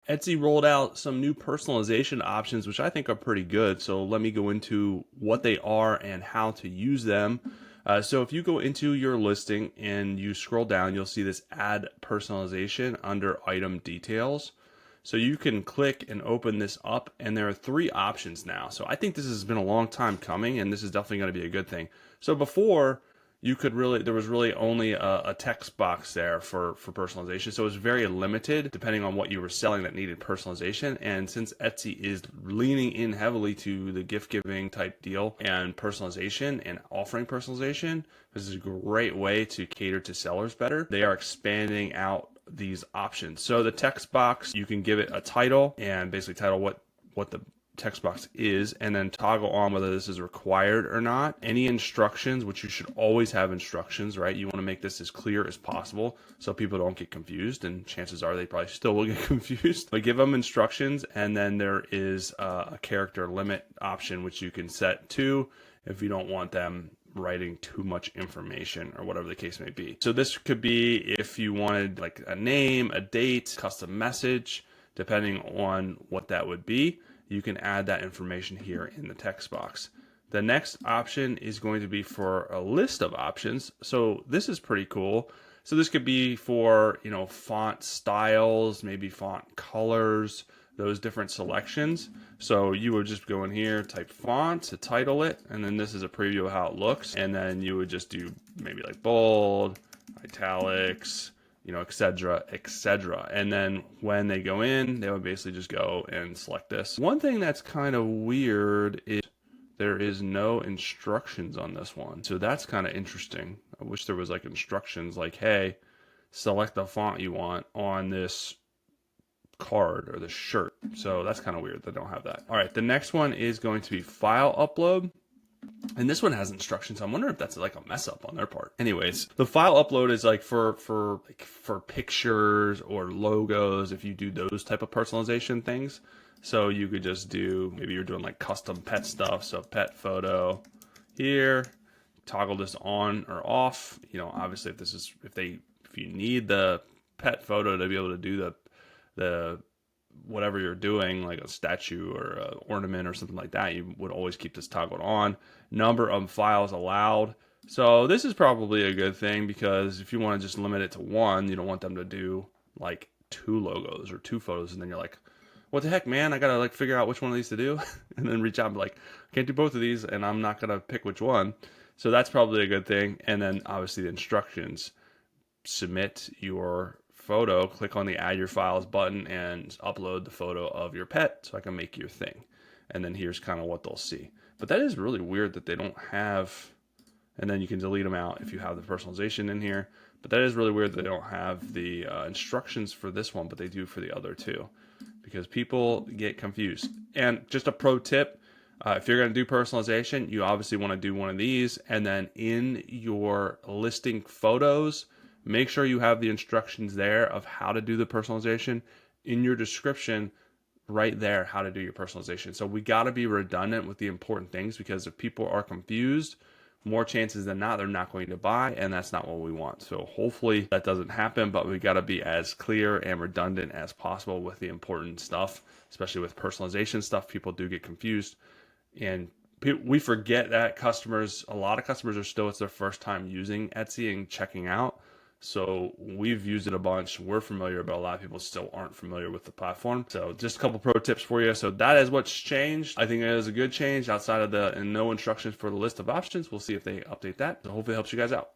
Etsy rolled out some new personalization options, which I think are pretty good. So let me go into what they are and how to use them. So if you go into your listing and you scroll down, you'll see this add personalization under item details. So you can click and open this up, and there are three options now. So I think this has been a long time coming, and this is definitely going to be a good thing. So before, you could really, there was really only a text box there for personalization. So it was very limited depending on what you were selling that needed personalization. And since Etsy is leaning in heavily to the gift giving type deal and personalization and offering personalization, this is a great way to cater to sellers better. They are expanding out these options. So the text box, you can give it a title and basically title what the text box is, and then toggle on whether this is required or not. Any instructions, which you should always have instructions, right? You want to make this as clear as possible so people don't get confused, and chances are they probably still will get confused. But give them instructions, and then there is a character limit option which you can set to if you don't want them writing too much information or whatever the case may be. So this could be if you wanted like a name, a date, custom message, depending on what that would be. You can add that information here in the text box. The next option is going to be for a list of options. So this is pretty cool. So this could be for, font styles, maybe font colors, those different selections. So you would just go in here, type font to title it, and then this is a preview of how it looks. And then you would just do maybe like bold, italics, etc., etc. And then when they go in, they would basically just go and select this. One thing that's kind of weird is there is no instructions on this one. So that's kind of interesting. I wish there was like instructions like, hey, select the font you want on this card or the shirt. So that's kind of weird they don't have that. All right, the next one is going to be file upload. And this one has instructions. I'm wondering if that's like a mess up on their part. Anyways, the file upload is like for pictures or logos, if you do those type of personalization things. So you could just do, maybe you're doing like custom pet stuff. So pet photo here, toggle this on or off. Obviously if you need the pet photo to be able to do the whatever you're doing, like a statue or an ornament or something like that, you would always keep this toggled on. Number of files allowed. So this is probably a good thing, because if you want to just limit it to one, you don't want them to do like 2 logos or 2 photos, and then you're like, what the heck, man? I gotta like figure out which one of these to do, and then reach out and be like, I can't do both of these, and I'm not gonna pick which one. So that's probably a good thing. And then obviously the instructions: submit your photo, click on the add your files button and upload the photo of your pet so I can make your thing. And then here's kind of what they'll see. But that is really weird that they don't have, and then you can delete them out if you have the personalization in here. But that is really weird that they don't have the instructions for this one, but they do for the other two, because people get confused. And just a pro tip, if you're going to do personalization, you obviously want to do one of these, and then in your listing photos, make sure you have the instructions there of how to do the personalization in your description right there, how to do your personalization. So we got to be redundant with the important things, because if people are confused, more chances than not, they're not going to buy, and that's not what we want. So hopefully that doesn't happen, but we got to be as clear and redundant as possible with the important stuff, especially with personalization stuff. People do get confused, and we forget that a lot of customers are still, it's their first time using Etsy and checking out. So we've used it a bunch. We're familiar, but a lot of people still aren't familiar with the platform. So just a couple pro tips for you. So that is what's changed. I think it is a good change outside of and no instructions for the list of options. We'll see if they update that. So hopefully it helps you guys out.